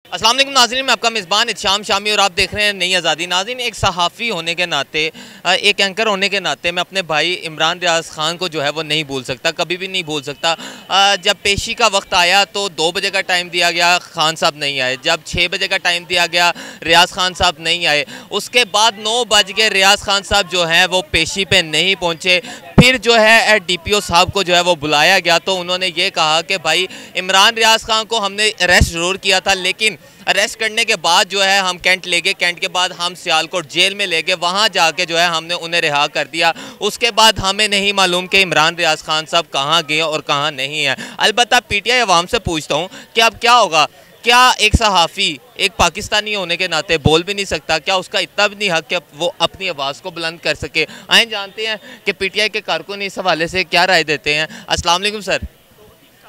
अस्सलाम वालेकुम नाज़रीन, मैं आपका मेज़बान इत्शाम शामी और आप देख रहे हैं नई आज़ादी। नाज़रीन, एक सहाफ़ी होने के नाते, एक एंकर होने के नाते मैं अपने भाई इमरान रियाज़ ख़ान को जो है वो नहीं भूल सकता, कभी भी नहीं भूल सकता। जब पेशी का वक्त आया तो 2 बजे का टाइम दिया गया, ख़ान साहब नहीं आए। जब 6 बजे का टाइम दिया गया, रियाज़ ख़ान साहब नहीं आए। उसके बाद 9 बज के रियाज़ ख़ान साहब जो हैं वो पेशी पे नहीं पहुँचे। फिर जो है DPO साहब को जो है वो बुलाया गया तो उन्होंने ये कहा कि भाई इमरान रियाज़ ख़ान को हमने अरेस्ट ज़रूर किया था, लेकिन अरेस्ट करने के बाद जो है हम कैंट ले गए, कैंट के बाद हम सियालकोट जेल में ले गए, वहाँ जाके जो है हमने उन्हें रिहा कर दिया। उसके बाद हमें नहीं मालूम कि इमरान रियाज़ ख़ान साहब कहाँ गए और कहाँ नहीं है। अलबत्ता PTI अवाम से पूछता हूँ कि अब क्या होगा? क्या एक सहाफ़ी एक पाकिस्तानी होने के नाते बोल भी नहीं सकता? क्या उसका इतना भी नहीं हक कि वो अपनी आवाज़ को बुलंद कर सके? आए जानते हैं कि PTI के कारकुन इस हवाले से क्या राय देते हैं। अस्सलाम वालेकुम सर।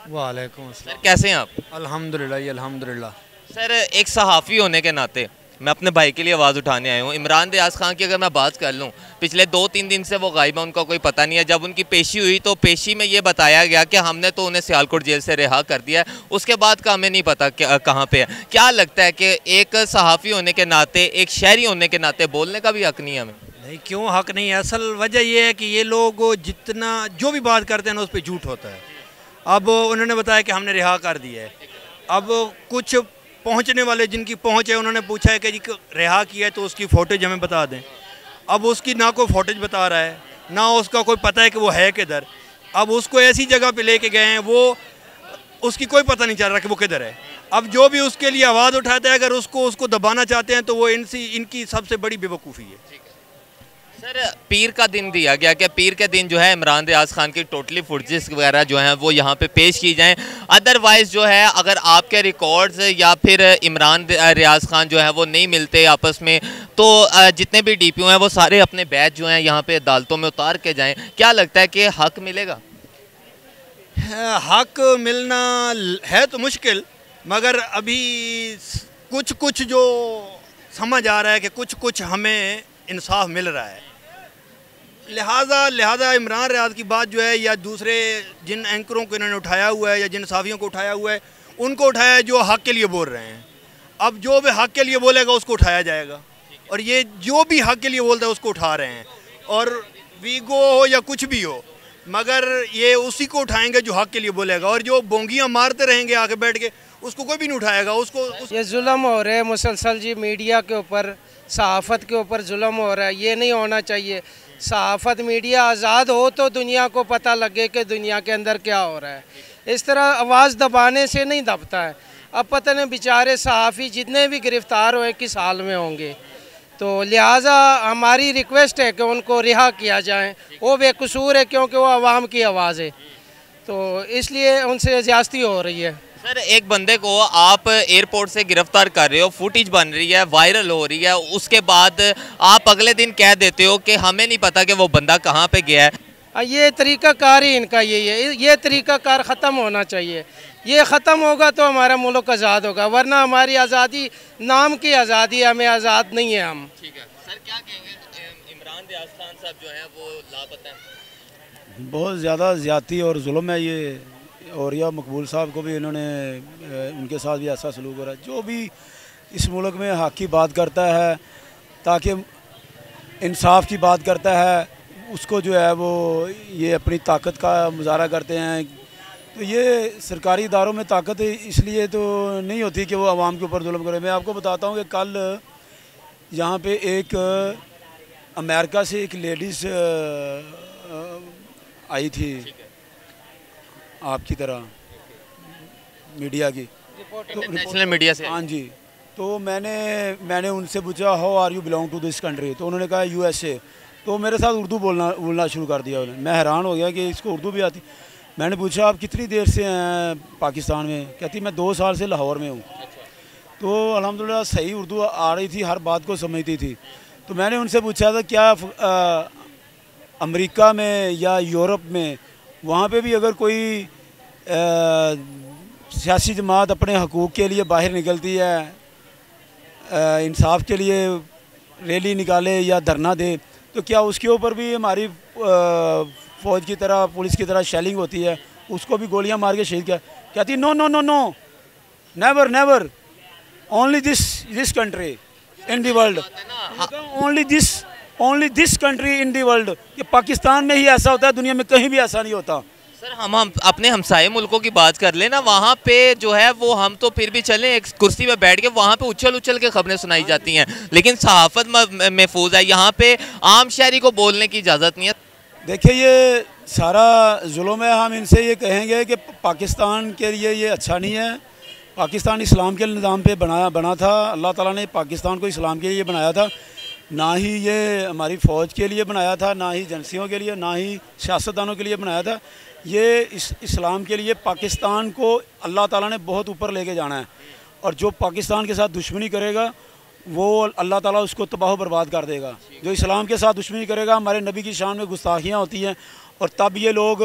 वालेकुम अस्सलाम। सर कैसे हैं आप? अल्हम्दुलिल्लाह अल्हम्दुलिल्लाह। सर एक सहाफ़ी होने के नाते मैं अपने भाई के लिए आवाज़ उठाने आया हूँ। इमरान रियाज़ ख़ान की अगर मैं बात कर लूँ, पिछले 2-3 दिन से वो गायब है, उनका कोई पता नहीं है। जब उनकी पेशी हुई तो पेशी में ये बताया गया कि हमने तो उन्हें सियालकोट जेल से रिहा कर दिया है, उसके बाद का हमें नहीं पता कहाँ पे है। क्या लगता है कि एक सहाफ़ी होने के नाते, एक शहरी होने के नाते बोलने का भी हक़ नहीं है हमें? नहीं, क्यों हक नहीं है? असल वजह यह है कि ये लोग जितना जो भी बात करते हैं ना उस पर झूठ होता है। अब उन्होंने बताया कि हमने रिहा कर दिया है। अब कुछ पहुंचने वाले जिनकी पहुंच है उन्होंने पूछा है कि जी रिहा किया है तो उसकी फ़ोटेज हमें बता दें। अब उसकी ना कोई फ़ोटेज बता रहा है, ना उसका कोई पता है कि वो है किधर। अब उसको ऐसी जगह पे लेके गए हैं, वो उसकी कोई पता नहीं चल रहा कि वो किधर है। अब जो भी उसके लिए आवाज़ उठाता है, अगर उसको दबाना चाहते हैं तो वो इनकी सबसे बड़ी बेवकूफ़ी है। सर पीर का दिन दिया गया कि पीर के दिन जो है इमरान रियाज़ ख़ान की टोटली फुटेज वगैरह जो हैं वो यहाँ पे पेश की जाएं। अदरवाइज़ जो है अगर आपके रिकॉर्ड्स या फिर इमरान रियाज़ ख़ान जो है वो नहीं मिलते आपस में, तो जितने भी DPO हैं वो सारे अपने बैच जो हैं यहाँ पे अदालतों में उतार के जाएं। क्या लगता है कि हक मिलेगा? हक मिलना है तो मुश्किल, मगर अभी कुछ कुछ जो समझ आ रहा है कि कुछ कुछ हमें इंसाफ मिल रहा है। लिहाजा इमरान रियाज़ की बात जो है, या दूसरे जिन एंकरों को इन्होंने उठाया हुआ है या जिन साफियों को उठाया हुआ है, उनको उठाया है जो हक़ के लिए बोल रहे हैं। अब जो भी हक़ के लिए बोलेगा उसको उठाया जाएगा, और ये जो भी हक़ के लिए बोलता है उसको उठा रहे हैं। और वीगो हो या कुछ भी हो, मगर ये उसी को उठाएंगे जो हक़ के लिए बोलेगा, और जो बोंगियाँ मारते रहेंगे आके बैठ के उसको कोई भी नहीं उठाएगा। ये जुल्म हो रहे हैं मुसलसल जी, मीडिया के ऊपर, सहाफ़त के ऊपर जुल्म हो रहा है। ये नहीं होना चाहिए। सहाफ़त मीडिया आज़ाद हो तो दुनिया को पता लगे कि दुनिया के अंदर क्या हो रहा है। इस तरह आवाज़ दबाने से नहीं दबता है। अब पता नहीं बेचारे सहाफ़ी जितने भी गिरफ़्तार हुए किस हाल में होंगे। तो लिहाजा हमारी रिक्वेस्ट है कि उनको रिहा किया जाए। वो बेकसूर है क्योंकि वो आवाम की आवाज़ है, तो इसलिए उनसे ज़्यादती हो रही है। सर एक बंदे को आप एयरपोर्ट से गिरफ्तार कर रहे हो, फुटेज बन रही है, वायरल हो रही है, उसके बाद आप अगले दिन कह देते हो कि हमें नहीं पता कि वो बंदा कहाँ पे गया है। ये तरीक़ाकार ही इनका यही है। ये तरीक़ाकार ख़त्म होना चाहिए। ये ख़त्म होगा तो हमारा मुल्क आज़ाद होगा, वरना हमारी आज़ादी नाम की आज़ादी, हमें आज़ाद नहीं है हम। ठीक है सर, क्या कहेंगे? इमरान रियाज़ ख़ान साहब जो है वो लापता हैं। बहुत ज़्यादा ज़्यादती और जुल्म है ये, और या मकबूल साहब को भी इन्होंने, उनके साथ भी ऐसा सलूक हो रहा है। जो भी इस मुल्क में हक़ की बात करता है, ताकि इंसाफ की बात करता है, उसको जो है वो ये अपनी ताकत का मुजाहरा करते हैं। तो ये सरकारी इदारों में ताकत इसलिए तो नहीं होती कि वो आवाम के ऊपर जुल्म करे। मैं आपको बताता हूँ कि कल यहाँ पे एक अमेरिका से एक लेडीज़ आई थी आपकी तरह मीडिया की, इंटरनेशनल मीडिया से। हाँ जी। तो मैंने उनसे पूछा how are you belong to this country, तो उन्होंने कहा USA। तो मेरे साथ उर्दू बोलना शुरू कर दिया उन्होंने। मैं हैरान हो गया कि इसको उर्दू भी आती। मैंने पूछा आप कितनी देर से हैं पाकिस्तान में? कहती मैं 2 साल से लाहौर में हूँ। तो अल्हम्दुलिल्लाह सही उर्दू आ रही थी, हर बात को समझती थी। तो मैंने उनसे पूछा था क्या अमेरिका में या यूरोप में वहाँ पे भी अगर कोई सियासी जमात अपने हकूक़ के लिए बाहर निकलती है, इंसाफ के लिए रैली निकाले या धरना दे, तो क्या उसके ऊपर भी हमारी फ़ौज की तरह, पुलिस की तरह शेलिंग होती है? उसको भी गोलियां मार के शहीद किया? कहती no no no no, never never. only this country in the world, only this country in the world, कि पाकिस्तान में ही ऐसा होता है, दुनिया में कहीं भी ऐसा नहीं होता। सर हम अपने हमसाये मुल्कों की बात कर लेना, वहाँ पे जो है वो हम तो फिर भी चलें एक कुर्सी पे बैठ के, वहाँ पे उछल के खबरें सुनाई जाती हैं, लेकिन सहाफ़त महफूज है, यहाँ पे आम शहरी को बोलने की इजाज़त नहीं है। देखिए ये सारा जुल्म है। हम इनसे ये कहेंगे कि पाकिस्तान के लिए ये अच्छा नहीं है। पाकिस्तान इस्लाम के निज़ाम पे बना था। अल्लाह ताला ने पाकिस्तान को इस्लाम के लिए बनाया था, ना ही ये हमारी फ़ौज के लिए बनाया था, ना ही एजेंसियों के लिए, ना ही सियासतदानों के लिए बनाया था। ये इस्लाम के लिए पाकिस्तान को अल्लाह ताला ने बहुत ऊपर लेके जाना है, और जो पाकिस्तान के साथ दुश्मनी करेगा वो अल्लाह ताला उसको तबाह बर्बाद कर देगा। जो इस्लाम के साथ दुश्मनी करेगा, हमारे नबी की शान में गुस्ताखियाँ होती हैं, और तब ये लोग,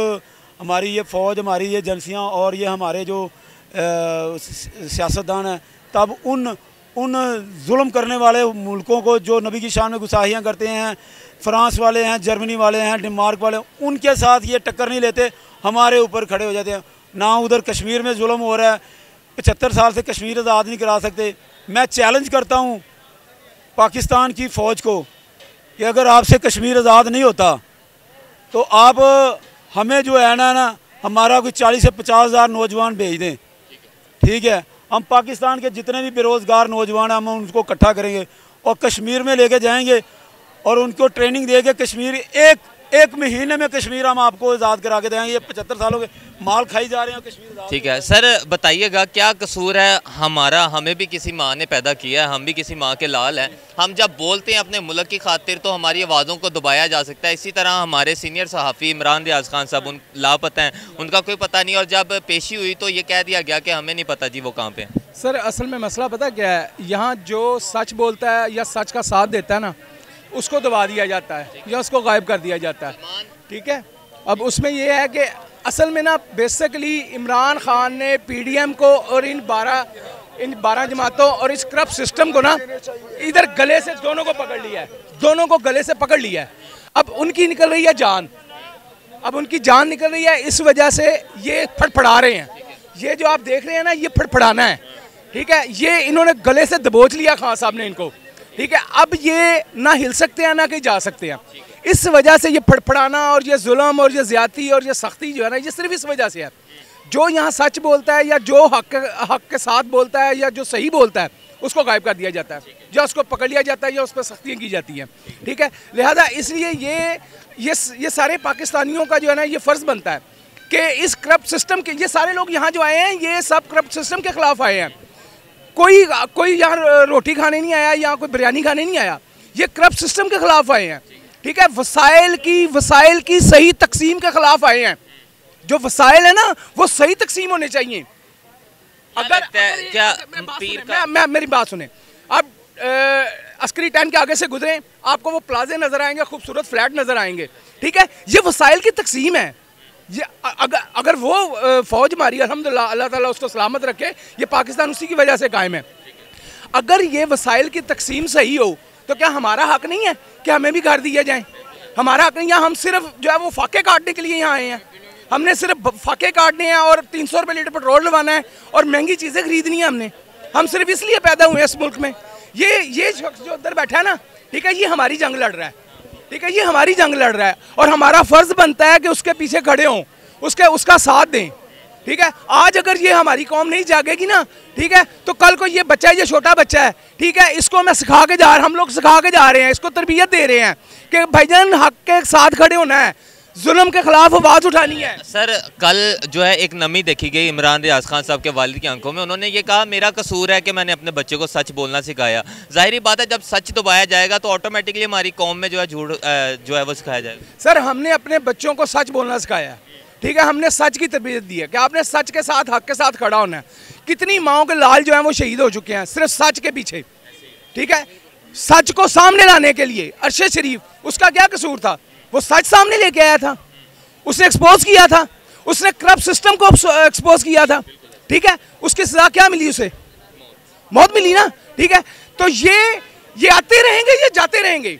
हमारी ये फ़ौज, हमारी ये एजेंसियाँ और ये हमारे जो सियासतदान हैं, तब उन जुल्म करने वाले मुल्कों को जो नबी की शान में गुस्ताखियाँ करते हैं, फ्रांस वाले हैं, जर्मनी वाले हैं, डेनमार्क वाले, उनके साथ ये टक्कर नहीं लेते, हमारे ऊपर खड़े हो जाते हैं। ना उधर कश्मीर में जुल्म हो रहा है, 75 साल से कश्मीर आज़ाद नहीं करा सकते। मैं चैलेंज करता हूँ पाकिस्तान की फ़ौज को कि अगर आपसे कश्मीर आज़ाद नहीं होता तो आप हमें जो है ना हमारा कोई 40 से 50 हज़ार नौजवान भेज दें, ठीक है। हम पाकिस्तान के जितने भी बेरोज़गार नौजवान हैं, हम उनको इकट्ठा करेंगे और कश्मीर में लेके जाएंगे और उनको ट्रेनिंग देके कश्मीर एक महीने में कश्मीर हम आपको आज़ाद करा के देंगे। ये 75 सालों के माल खाई जा रहे हैं कश्मीर। ठीक है सर, बताइएगा क्या कसूर है हमारा? हमें भी किसी माँ ने पैदा किया है, हम भी किसी माँ के लाल हैं। हम जब बोलते हैं अपने मुल्क की खातिर तो हमारी आवाज़ों को दबाया जा सकता है। इसी तरह हमारे सीनियर सहाफ़ी इमरान रियाज खान साहब उन लापता हैं, उनका कोई पता नहीं, और जब पेशी हुई तो ये कह दिया गया कि हमें नहीं पता जी वो कहाँ पे हैं। सर असल में मसला पता क्या है, यहाँ जो सच बोलता है या सच का साथ देता है ना, उसको दबा दिया जाता है या उसको गायब कर दिया जाता है, ठीक है। अब उसमें ये है कि असल में ना बेसिकली इमरान खान ने पीडीएम को और इन 12 जमातों और इस करप्ट सिस्टम को ना इधर गले से दोनों को पकड़ लिया है, दोनों को गले से पकड़ लिया है। अब उनकी निकल रही है जान, अब उनकी जान निकल रही है, इस वजह से ये फड़फड़ा रहे हैं। ये जो आप देख रहे हैं ना, ये फड़फड़ाना है, ठीक है। ये इन्होंने गले से दबोच लिया खान साहब ने इनको, ठीक है। अब ये ना हिल सकते हैं ना कहीं जा सकते हैं। इस वजह से ये फड़फड़ाना और ये जुल्म और ये ज़्यादती और ये सख्ती जो है ना, ये सिर्फ इस वजह से है। जो यहाँ सच बोलता है या जो हक के साथ बोलता है या जो सही बोलता है, उसको गायब कर दिया जाता है, या उसको पकड़ लिया जाता है या उस पर सख्तियाँ की जाती हैं, ठीक है। लिहाजा इसलिए ये सारे पाकिस्तानियों का जो है ना ये फ़र्ज़ बनता है कि इस करप्ट सिस्टम के, ये सारे लोग यहाँ जो आए हैं ये सब करप्ट सिस्टम के ख़िलाफ़ आए हैं। कोई यहाँ रोटी खाने नहीं आया, यहाँ कोई बिरयानी खाने नहीं आया, ये करप्ट सिस्टम के ख़िलाफ़ आए हैं, ठीक है। वसाइल की सही तकसीम के ख़िलाफ़ आए हैं। जो वसाइल है ना वो सही तकसीम होने चाहिए। मेरी बात सुने, अब अस्करी टैंक के आगे से गुजरें, आपको वो प्लाजे नज़र आएंगे, खूबसूरत फ्लैट नज़र आएंगे, ठीक है। ये वसाइल की तकसीम है। ये अगर वो फ़ौज हमारी अल्हम्दुलिल्लाह अल्लाह ताला उसको सलामत रखे, ये पाकिस्तान उसी की वजह से कायम है। अगर ये वसाइल की तकसीम सही हो तो क्या हमारा हक नहीं है कि हमें भी घर दिए जाएं? हमारा हक नहीं है। हम सिर्फ जो है वो फाके काटने के लिए यहाँ आए हैं। हमने सिर्फ फाके काटने हैं और 300 रुपये लीटर पेट्रोल डलवाना है और महंगी चीज़ें खरीदनी है हमने। हम सिर्फ इसलिए पैदा हुए इस मुल्क में। ये शख्स जो उधर बैठा है ना, ठीक है, ये हमारी जंग लड़ रहा है, ठीक है, ये हमारी जंग लड़ रहा है और हमारा फ़र्ज़ बनता है कि उसके पीछे खड़े हों, उसका साथ दें, ठीक है। आज अगर ये हमारी कौम नहीं जागेगी ना, ठीक है, तो कल को ये बच्चा है, ये छोटा बच्चा है, ठीक है, इसको मैं हम लोग सिखा के जा रहे हैं, इसको तरबियत दे रहे हैं कि भाईजान हक के साथ खड़े होना है, जुल्म के खिलाफ आवाज़ उठानी है। सर कल जो है एक नमी देखी गई इमरान रियाज खान साहब के वालिद की आंखों में। उन्होंने ये कहा मेरा कसूर है कि मैंने अपने बच्चे को सच बोलना सिखाया। जाहिर बात है जब सच दबाया जाएगा तो ऑटोमेटिकली हमारी कौम में जो है झूठ जो है वो सिखाया जाएगा। सर हमने अपने बच्चों को सच बोलना सिखाया, ठीक है, हमने सच की तरबियत दी है कि आपने सच के साथ हक के साथ खड़ा होना है। कितनी माओं के लाल जो है वो शहीद हो चुके हैं सिर्फ सच के पीछे, ठीक है। सच को सामने लाने के लिए अरशद शरीफ उसका क्या कसूर था? वो सच सामने लेके आया था, उसने एक्सपोज किया था, उसने करप्ट सिस्टम को एक्सपोज किया था, ठीक है। उसकी सजा क्या मिली? उसे मौत मिली ना, ठीक है। तो ये आते रहेंगे, ये जाते रहेंगे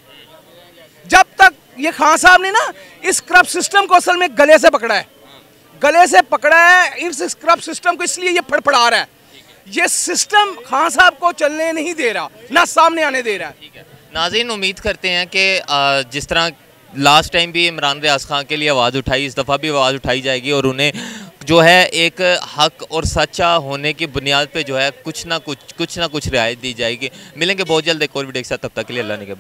जब तक ये खान साहब ने ना इस करप्ट सिस्टम को असल में गले से पकड़ा है, गले से पकड़ा है। इस करप्ट सिस्टम को इसलिए ये फड़फड़ा रहा है ये सिस्टम खान साहब को चलने नहीं दे रहा, ना सामने आने दे रहा है। ठीक है नाज़रीन, उम्मीद करते हैं कि जिस तरह लास्ट टाइम भी इमरान रियाज खान के लिए आवाज़ उठाई, इस दफ़ा भी आवाज़ उठाई जाएगी और उन्हें जो है एक हक और सच्चा होने की बुनियाद पे जो है कुछ ना कुछ रियायत दी जाएगी। मिलेंगे बहुत जल्द एक और वीडियो के साथ, तब तक के लिए अल्लाह ने के बाद।